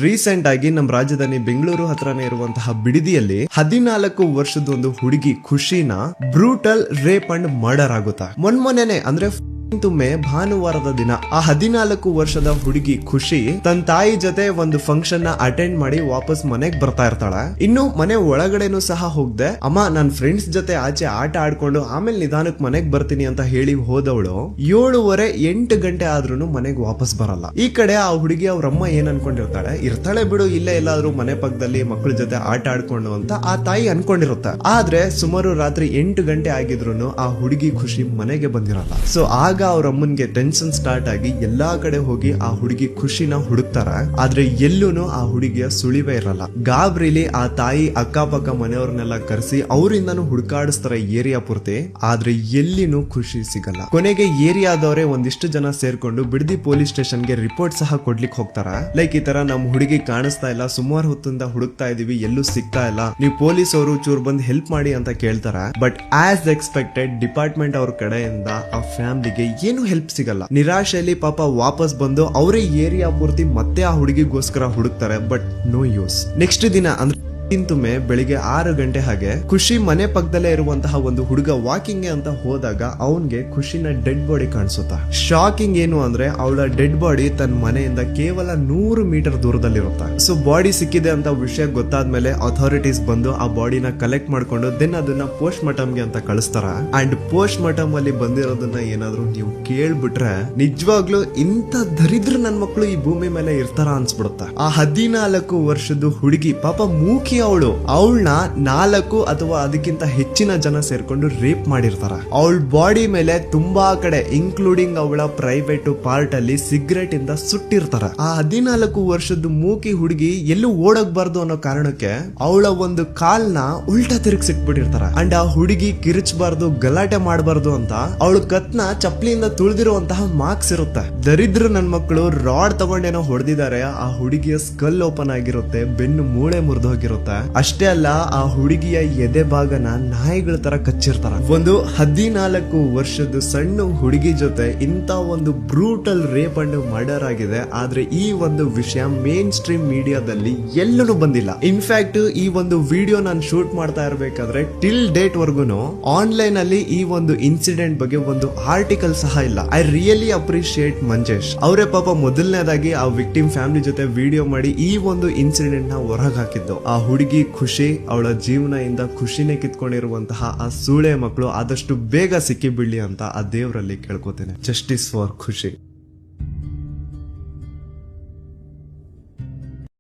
Recent ಆಗಿ ನಮ್ಮ ರಾಜಧಾನಿ ಬೆಂಗಳೂರು ಹತ್ರನೇ ಇರುವಂತಹ ಬಿಡದಿಯಲ್ಲಿ 14 ವರ್ಷದ ಒಂದು ಹುಡುಗಿ ಖುಷಿನ ಬ್ರೂಟಲ್ ರೇಪ್ ಅಂಡ್ ಮರ್ಡರ್ ಆಗುತ್ತಾ. ಮೊನ್ನೆ ಅಂದ್ರೆ ಮೇ ಭಾನುವಾರದ ದಿನ ಆ 14 ವರ್ಷದ ಹುಡುಗಿ ಖುಷಿ ತನ್ನ ತಾಯಿ ಜೊತೆ ಒಂದು ಫಂಕ್ಷನ್ ನ ಅಟೆಂಡ್ ಮಾಡಿ ವಾಪಸ್ ಮನೆಗ್ ಬರ್ತಾ ಇರ್ತಾಳೆ. ಇನ್ನು ಮನೆ ಒಳಗಡೆನೂ ಸಹ ಹೋಗ್ದೆ ಅಮ್ಮ ನನ್ನ ಫ್ರೆಂಡ್ಸ್ ಜೊತೆ ಆಚೆ ಆಟ ಆಡ್ಕೊಂಡು ಆಮೇಲೆ ನಿಧಾನಕ್ಕೆ ಮನೆಗ್ ಬರ್ತೀನಿ ಅಂತ ಹೇಳಿ ಹೋದವಳು 7:30-8 ಗಂಟೆ ಆದ್ರೂ ಮನೆಗ್ ವಾಪಸ್ ಬರಲ್ಲ. ಈ ಕಡೆ ಆ ಹುಡುಗಿ ಅವ್ರಮ್ಮ ಏನ್ ಇರ್ತಾಳೆ ಬಿಡು ಇಲ್ಲೇ ಎಲ್ಲಾದ್ರೂ ಮನೆ ಪಕ್ಕದಲ್ಲಿ ಮಕ್ಕಳ ಜೊತೆ ಆಟ ಆಡ್ಕೊಂಡು ಅಂತ ಆ ತಾಯಿ ಅನ್ಕೊಂಡಿರುತ್ತೆ. ಆದ್ರೆ ಸುಮಾರು ರಾತ್ರಿ 8 ಗಂಟೆ ಆಗಿದ್ರು ಆ ಹುಡುಗಿ ಖುಷಿ ಮನೆಗೆ ಬಂದಿರಲ್ಲ. ಸೊ ಆಗ ಅವ್ರ ಅಮ್ಮನ್ಗೆ ಟೆನ್ಷನ್ ಸ್ಟಾರ್ಟ್ ಆಗಿ ಎಲ್ಲಾ ಕಡೆ ಹೋಗಿ ಆ ಹುಡುಗಿ ಖುಷಿನ ಹುಡುಕ್ತಾರ. ಆದ್ರೆ ಎಲ್ಲೂನು ಆ ಹುಡುಗಿಯ ಸುಳಿವೇ ಇರಲ್ಲ. ಗಾಬ್ರಿಲಿ ಆ ತಾಯಿ ಅಕ್ಕಪಕ್ಕ ಮನೆಯವ್ರನ್ನೆಲ್ಲ ಕರೆಸಿ ಅವರಿಂದನೂ ಹುಡುಕಾಡಿಸ್ತಾರೆ ಏರಿಯಾ ಪೂರ್ತಿ. ಆದ್ರೆ ಎಲ್ಲಿನೂ ಖುಷಿ ಸಿಗಲ್ಲ. ಕೊನೆಗೆ ಏರಿಯಾದವರೇ ಒಂದಿಷ್ಟು ಜನ ಸೇರ್ಕೊಂಡು ಬಿಡದಿ ಪೊಲೀಸ್ ಸ್ಟೇಷನ್ಗೆ ರಿಪೋರ್ಟ್ ಸಹ ಕೊಡ್ಲಿಕ್ಕೆ ಹೋಗ್ತಾರ. ಲೈಕ್ ಈ ತರ ನಮ್ ಹುಡುಗಿ ಕಾಣಿಸ್ತಾ ಇಲ್ಲ, ಸುಮಾರು ಹೊತ್ತಿಂದ ಹುಡುಕ್ತಾ ಇದೀವಿ, ಎಲ್ಲೂ ಸಿಗ್ತಾ ಇಲ್ಲ, ನೀವು ಪೊಲೀಸ್ ಅವರು ಚೂರ್ ಬಂದು ಹೆಲ್ಪ್ ಮಾಡಿ ಅಂತ ಕೇಳ್ತಾರ. ಬಟ್ ಆಸ್ ಎಕ್ಸ್ಪೆಕ್ಟೆಡ್ ಡಿಪಾರ್ಟ್ಮೆಂಟ್ ಅವ್ರ ಕಡೆಯಿಂದ ಆ ಫ್ಯಾಮಿಲಿಗೆ ಏನು ಹೆಲ್ಪ್ ಸಿಗಲ್ಲ. ನಿರಾಶೆಯಲ್ಲಿ ಪಾಪ ವಾಪಸ್ ಬಂದು ಅವರೇ ಏರಿಯಾ ಪೂರ್ತಿ ಮತ್ತೆ ಆ ಹುಡುಗಿಗೋಸ್ಕರ ಹುಡುಕ್ತಾರೆ. But no use. ನೆಕ್ಸ್ಟ್ ದಿನ ಅಂದ್ರೆ ಮೇ ಬೆಳಿಗ್ಗೆ 6 ಗಂಟೆ ಹಾಗೆ ಖುಷಿ ಮನೆ ಪಕ್ಕದಲ್ಲೇ ಇರುವಂತಹ ಒಂದು ಹುಡುಗ ವಾಕಿಂಗ್ ಅಂತ ಹೋದಾಗ ಅವನ್ಗೆ ಖುಷಿನ ಡೆಡ್ ಬಾಡಿ ಕಾಣಿಸುತ್ತಾ. ಶಾಕಿಂಗ್ ಏನು ಅಂದ್ರೆ ಅವಳ ಡೆಡ್ ಬಾಡಿ ತನ್ನ ಮನೆಯಿಂದ ಕೇವಲ 100 ಮೀಟರ್ ದೂರದಲ್ಲಿರುತ್ತೆ. ಸೊ ಬಾಡಿ ಸಿಕ್ಕಿದೆ ಅಂತ ವಿಷಯ ಗೊತ್ತಾದ್ಮೇಲೆ ಅಥಾರಿಟೀಸ್ ಬಂದು ಆ ಬಾಡಿನ ಕಲೆಕ್ಟ್ ಮಾಡ್ಕೊಂಡು ದೆನ್ ಅದನ್ನ ಪೋಸ್ಟ್ ಮಾರ್ಟಮ್ಗೆ ಅಂತ ಕಳಿಸ್ತಾರ. ಅಂಡ್ ಪೋಸ್ಟ್ ಮಾರ್ಟಮ್ ಅಲ್ಲಿ ಬಂದಿರೋದನ್ನ ಏನಾದ್ರು ನೀವು ಕೇಳ್ಬಿಟ್ರೆ ನಿಜವಾಗ್ಲೂ ಇಂತ ದರಿದ್ರ ನನ್ ಮಕ್ಳು ಈ ಭೂಮಿ ಮೇಲೆ ಇರ್ತಾರ ಅನ್ಸ್ಬಿಡುತ್ತೆ. ಆ 14 ವರ್ಷದ ಹುಡುಗಿ ಪಾಪ ಮೂಕಿ ಅವಳನ್ನ 4 ಅಥವಾ ಅದಕ್ಕಿಂತ ಹೆಚ್ಚಿನ ಜನ ಸೇರ್ಕೊಂಡು ರೇಪ್ ಮಾಡಿರ್ತಾರ. ಅವಳ ಬಾಡಿ ಮೇಲೆ ತುಂಬಾ ಕಡೆ ಇನ್ಕ್ಲೂಡಿಂಗ್ ಅವಳ ಪ್ರೈವೇಟ್ ಪಾರ್ಟ್ ಅಲ್ಲಿ ಸಿಗರೇಟ್ ಇಂದ ಸುಟ್ಟಿರ್ತಾರ. ಆ 14 ವರ್ಷದ ಮೂಕಿ ಹುಡುಗಿ ಎಲ್ಲೂ ಓಡೋಗ್ಬಾರ್ದು ಅನ್ನೋ ಕಾರಣಕ್ಕೆ ಅವಳ ಒಂದು ಕಾಲ್ನ ಉಲ್ಟಾ ತಿರುಗಿಸಿಟ್ಬಿಟ್ಟಿರ್ತಾರ. ಅಂಡ್ ಆ ಹುಡುಗಿ ಕಿರಿಚಬಾರ್ದು, ಗಲಾಟೆ ಮಾಡಬಾರ್ದು ಅಂತ ಅವಳ ಕತ್ನ ಚಪ್ಪಲಿಯಿಂದ ತುಳಿದಿರುವಂತಹ ಮಾರ್ಕ್ಸ್ ಇರುತ್ತೆ. ದರಿದ್ರ ನನ್ ಮಕ್ಕಳು ರಾಡ್ ತಗೊಂಡೇನೋ ಹೊಡೆದಿದ್ದಾರೆ. ಆ ಹುಡುಗಿಯ ಸ್ಕಲ್ ಓಪನ್ ಆಗಿರುತ್ತೆ, ಬೆನ್ನು ಮೂಳೆ ಮುರಿದು ಹೋಗಿರುತ್ತೆ. ಅಷ್ಟೇ ಅಲ್ಲ, ಆ ಹುಡುಗಿಯ ಎದೆ ಭಾಗನ ನಾಯಿಗಳ ತರ ಕಚ್ಚಿರ್ತಾರ. ಒಂದು 14 ವರ್ಷದ ಸಣ್ಣ ಹುಡುಗಿ ಜೊತೆ ಇಂತ ಒಂದು ಬ್ರೂಟಲ್ ರೇಪ್ ಅಂಡ್ ಮರ್ಡರ್ ಆಗಿದೆ. ಆದ್ರೆ ಈ ಒಂದು ವಿಷಯ ಮೇನ್ ಸ್ಟ್ರೀಮ್ ಮೀಡಿಯಾದಲ್ಲಿ ಎಲ್ಲೂ ಬಂದಿಲ್ಲ. ಇನ್ಫ್ಯಾಕ್ಟ್ ಈ ಒಂದು ವಿಡಿಯೋ ನಾನು ಶೂಟ್ ಮಾಡ್ತಾ ಇರ್ಬೇಕಾದ್ರೆ ಟಿಲ್ ಡೇಟ್ ವರ್ಗುನು ಆನ್ಲೈನ್ ಅಲ್ಲಿ ಈ ಒಂದು ಇನ್ಸಿಡೆಂಟ್ ಬಗ್ಗೆ ಒಂದು ಆರ್ಟಿಕಲ್ ಸಹ ಇಲ್ಲ. ಐ ರಿಯಲಿ ಅಪ್ರಿಶಿಯೇಟ್ ಮಂಜೇಶ್ ಅವರೇ ಪಾಪ ಮೊದಲನೇದಾಗಿ ಆ ವಿಕ್ಟಿಮ್ ಫ್ಯಾಮಿಲಿ ಜೊತೆ ವಿಡಿಯೋ ಮಾಡಿ ಈ ಒಂದು ಇನ್ಸಿಡೆಂಟ್ ನ ಹೊರಗೆ ಹಾಕಿದ್ದು. ಆ ಹುಡುಗಿ ಖುಷಿ ಅವಳ ಜೀವನದಿಂದ ಖುಷಿನೇ ಕಿತ್ಕೊಂಡಿರುವಂತಹ ಆ ಸೂಳೆ ಮಕ್ಕಳು ಆದಷ್ಟು ಬೇಗ ಸಿಕ್ಕಿ ಬೀಳಿ ಅಂತ ಆ ದೇವರಲ್ಲಿ ಕೇಳ್ಕೊತೇನೆ. ಜಸ್ಟಿಸ್ ಫಾರ್ ಖುಷಿ.